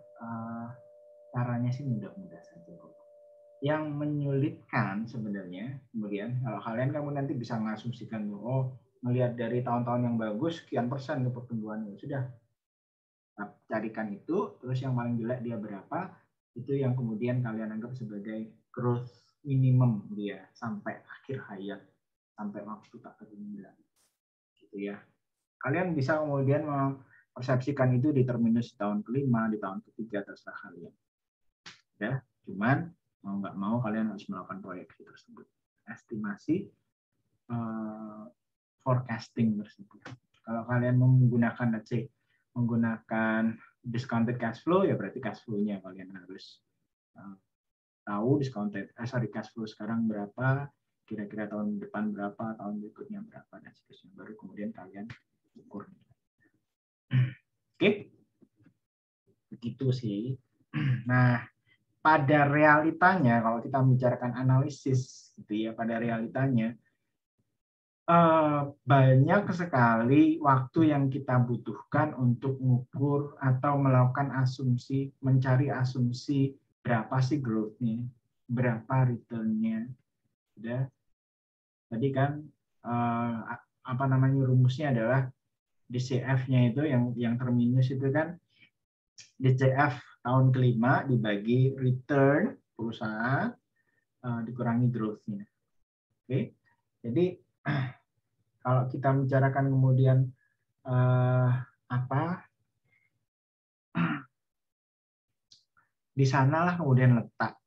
caranya sih mudah-mudah saja kok. Yang menyulitkan sebenarnya kemudian kalau kalian kamu nanti bisa mengasumsikan oh melihat dari tahun-tahun yang bagus sekian persen pertumbuhannya sudah. Nah, carikan itu terus yang paling jelek dia berapa itu yang kemudian kalian anggap sebagai growth minimum dia sampai akhir hayat sampai waktu tak terhingga. Gitu ya. Kalian bisa kemudian mempersepsikan itu di terminus tahun kelima, di tahun ketiga, terserah kalian. Ya, cuman mau nggak mau kalian harus melakukan proyeksi tersebut. Estimasi forecasting tersebut. Kalau kalian menggunakan, let's say, menggunakan discounted cash flow, ya berarti cash flow-nya kalian harus tahu cash flow sekarang berapa, kira-kira tahun depan berapa, tahun berikutnya berapa, dan seterusnya. Baru kemudian kalian ukur. Oke, begitu sih. Nah, pada realitanya, kalau kita membicarakan analisis, gitu ya, pada realitanya, banyak sekali waktu yang kita butuhkan untuk mengukur atau melakukan asumsi, mencari asumsi berapa sih growth-nya, berapa return-nya. Udah. Tadi kan rumusnya adalah DCF-nya itu yang terminus itu kan DCF tahun kelima dibagi return perusahaan dikurangi growth-nya. Oke. Jadi kalau kita bicarakan kemudian di sanalah kemudian letak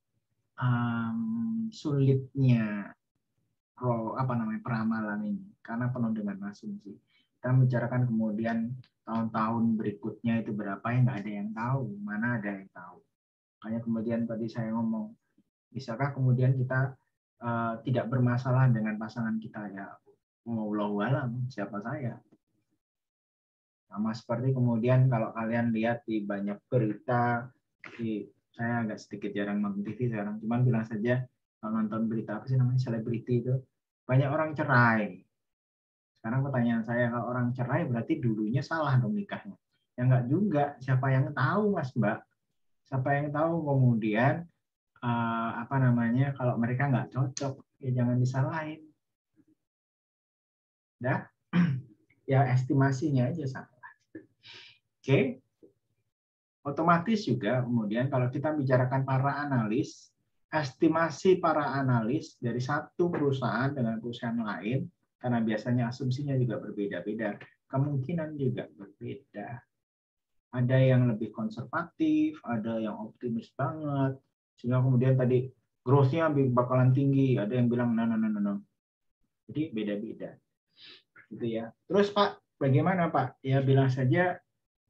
sulitnya peramalan ini karena penuh dengan asumsi. Kita bicarakan kemudian tahun-tahun berikutnya itu berapa yang nggak ada yang tahu, mana ada yang tahu. Makanya kemudian tadi saya ngomong, bisakah kemudian kita tidak bermasalah dengan pasangan kita ya, wallahu alam, siapa saya. Sama seperti kemudian kalau kalian lihat di banyak berita, saya agak sedikit jarang nonton TV sekarang, cuman bilang saja kalau nonton berita apa sih namanya selebriti itu banyak orang cerai. Sekarang pertanyaan saya, kalau orang cerai berarti dulunya salah dong nikahnya? Ya enggak juga. Siapa yang tahu Mas Mbak? Siapa yang tahu kemudian kalau mereka nggak cocok ya jangan disalahin. Dah, ya estimasinya aja salah. Oke. Otomatis juga kemudian kalau kita bicarakan para analis, estimasi para analis dari satu perusahaan dengan perusahaan lain, karena biasanya asumsinya juga berbeda-beda, kemungkinan juga berbeda. Ada yang lebih konservatif, ada yang optimis banget, sehingga kemudian tadi growth-nya bakalan tinggi, ada yang bilang no. Jadi beda-beda. Gitu ya. Terus Pak, bagaimana Pak? Ya bilang saja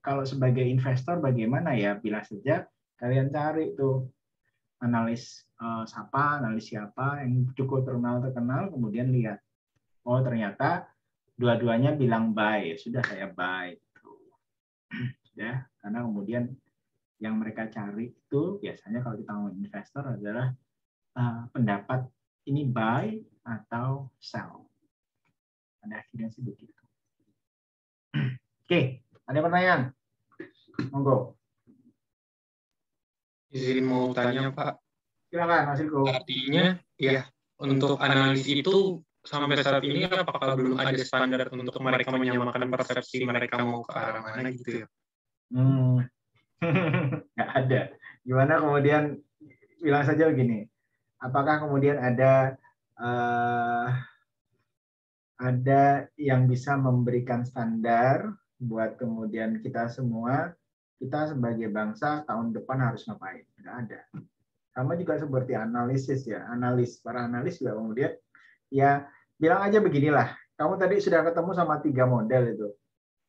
kalau sebagai investor bagaimana ya? Bilang saja kalian cari tuh analis siapa yang cukup terkenal, kemudian lihat. Oh ternyata dua-duanya bilang buy, sudah saya buy. ya, karena kemudian yang mereka cari itu biasanya kalau kita ngomong investor adalah pendapat ini buy atau sell. Pada akhirnya sih begitu. Oke, ada pertanyaan? Monggo. Izin mau tanya, Pak. Silakan, Mas Riko. Artinya, ya, untuk analis itu sampai saat ini apakah belum ada standar untuk mereka menyamakan persepsi mereka mau ke arah mana gitu ya? Nggak ada. Gimana kemudian bilang saja begini. Apakah kemudian ada yang bisa memberikan standar buat kemudian kita semua, kita sebagai bangsa tahun depan harus ngapain? Nggak ada. Sama juga seperti analisis ya, para analis juga kemudian ya bilang aja beginilah. Kamu tadi sudah ketemu sama 3 model itu.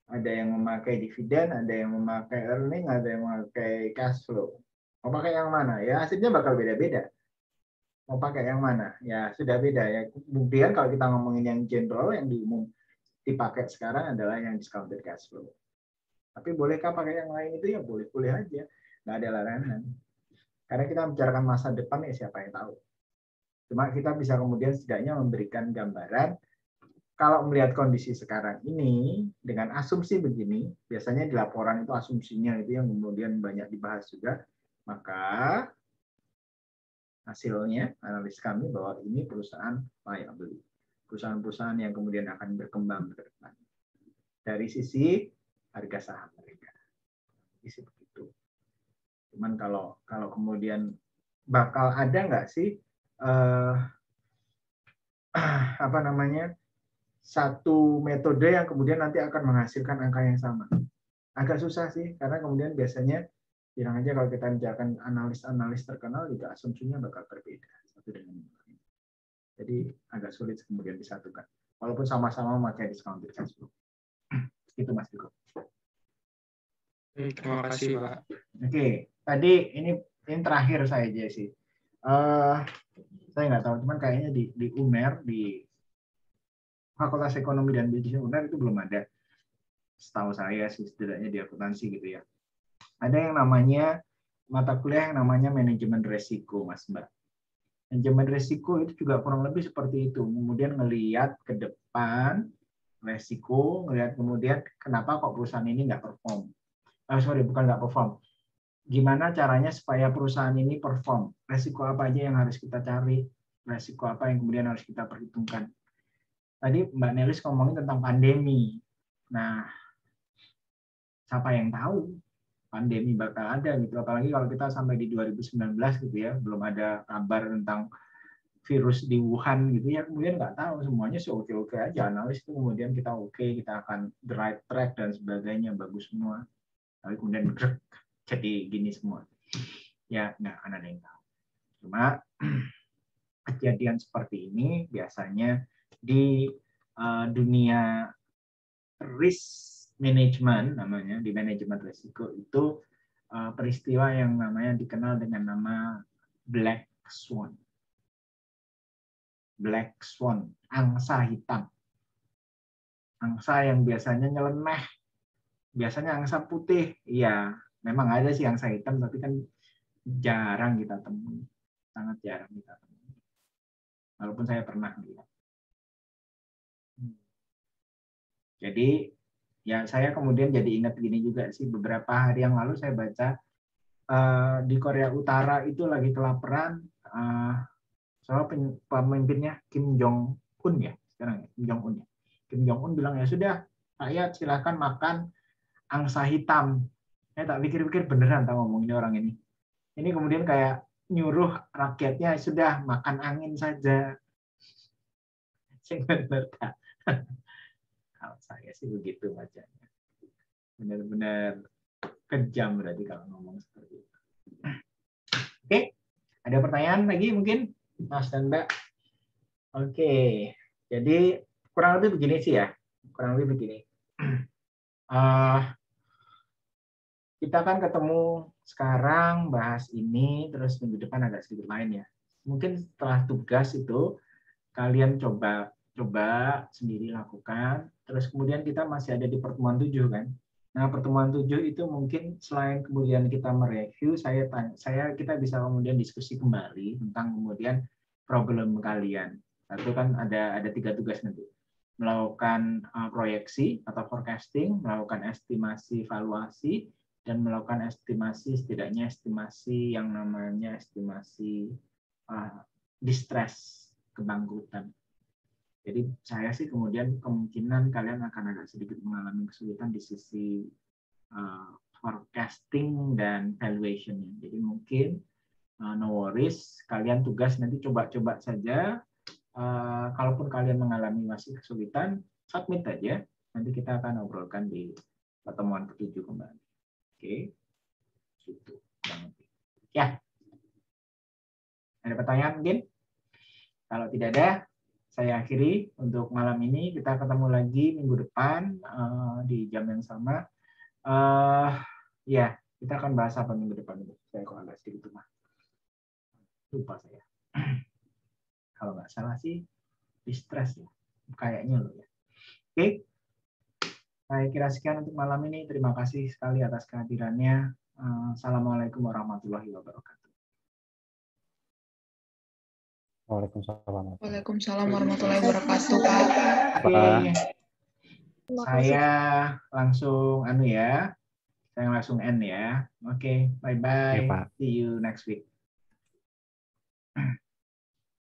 Ada yang memakai dividen, ada yang memakai earning, ada yang memakai cash flow. Mau pakai yang mana? Ya hasilnya bakal beda-beda. Mau pakai yang mana? Ya sudah beda ya. Kemudian kalau kita ngomongin yang general, yang dipakai sekarang adalah yang discounted cash flow. Tapi bolehkah pakai yang lain itu? Ya boleh-boleh aja. Nggak ada larangan. Karena kita membicarakan masa depan ya siapa yang tahu. Cuma kita bisa kemudian setidaknya memberikan gambaran kalau melihat kondisi sekarang ini dengan asumsi begini, biasanya di laporan itu asumsinya itu yang kemudian banyak dibahas juga, maka hasilnya analis kami bahwa ini perusahaan viable, perusahaan-perusahaan yang kemudian akan berkembang ke depan. Dari sisi harga saham mereka, isi begitu. Cuman kalau kemudian bakal ada nggak sih satu metode yang kemudian nanti akan menghasilkan angka yang sama? Agak susah sih, karena kemudian biasanya bilang aja kalau kita bicarakan analis terkenal juga asumsinya bakal berbeda satu dengan yang lain. Jadi agak sulit kemudian disatukan. Walaupun sama-sama memakai discounted cash flow. Itu Mas Diko. Terima kasih, Pak. Oke, tadi ini terakhir saya aja sih. Saya nggak tahu, cuman kayaknya di UNER, di Fakultas Ekonomi dan Bisnis UNER itu belum ada. Setahu saya sih, setidaknya di akuntansi gitu ya. Ada yang namanya mata kuliah yang namanya manajemen resiko, Mas Mbak. Manajemen resiko itu juga kurang lebih seperti itu. Kemudian ngelihat ke depan resiko, ngelihat kemudian kenapa kok perusahaan ini nggak perform. Bukan nggak perform. Gimana caranya supaya perusahaan ini perform? Resiko apa aja yang harus kita cari? Resiko apa yang kemudian harus kita perhitungkan? Tadi Mbak Nelis ngomongin tentang pandemi. Nah, siapa yang tahu pandemi bakal ada gitu, apalagi kalau kita sampai di 2019 gitu ya, belum ada kabar tentang virus di Wuhan gitu ya, kemudian nggak tahu, semuanya sih oke-oke aja, analis itu kemudian kita kita akan the right track dan sebagainya, bagus semua, tapi kemudian jadi gini semua, ya nggak akan ada yang tahu. Cuma kejadian seperti ini biasanya di dunia risk management namanya, di manajemen risiko itu peristiwa yang namanya dikenal dengan nama black swan. Black swan, angsa hitam. Angsa yang biasanya nyeleneh, biasanya angsa putih. Iya, memang ada sih angsa hitam, tapi kan jarang kita temui, sangat jarang kita temui. Walaupun saya pernah lihat. Jadi ya saya kemudian jadi ingat gini juga sih, beberapa hari yang lalu saya baca di Korea Utara itu lagi kelaparan, soal pemimpinnya Kim Jong Un ya sekarang, Kim Jong Un ya. Kim Jong Un bilang ya sudah rakyat silakan makan angsa hitam. Saya tak pikir-pikir beneran tak ngomongin orang ini. Ini kemudian kayak nyuruh rakyatnya sudah makan angin saja. Bener tak? Kalau saya sih begitu bacanya. Benar-benar kejam berarti kalau ngomong seperti itu. Oke, ada pertanyaan lagi mungkin Mas dan Mbak? Oke, jadi kurang lebih begini sih ya. Kurang lebih begini. Kita kan ketemu sekarang bahas ini, terus minggu depan agak sedikit lain ya. Mungkin setelah tugas itu kalian coba sendiri lakukan, terus kemudian kita masih ada di pertemuan 7 kan. Nah, pertemuan 7 itu mungkin selain kemudian kita mereview, kita bisa kemudian diskusi kembali tentang kemudian problem kalian. Satu kan ada 3 tugas nanti. Melakukan proyeksi atau forecasting, melakukan estimasi valuasi, dan melakukan setidaknya estimasi yang namanya estimasi distress, kebangkrutan. Jadi saya sih kemudian kemungkinan kalian akan agak sedikit mengalami kesulitan di sisi forecasting dan valuation. Jadi mungkin no worries, kalian tugas nanti coba-coba saja. Kalaupun kalian mengalami masih kesulitan, submit aja. Nanti kita akan obrolkan di pertemuan ke-7 kembali. Oke, gitu. Ya, ada pertanyaan mungkin? Kalau tidak ada, saya akhiri untuk malam ini. Kita ketemu lagi minggu depan di jam yang sama. Ya, kita akan bahas apa minggu depan itu. Saya kok agak sedikit lupa saya. Kalau nggak salah sih distress ya, kayaknya loh ya. Oke, saya kira sekian untuk malam ini. Terima kasih sekali atas kehadirannya. Assalamualaikum warahmatullahi wabarakatuh. Waalaikumsalam warahmatullahi wabarakatuh, Pak. Oke. Saya langsung saya langsung end ya. Oke, bye-bye. See you next week.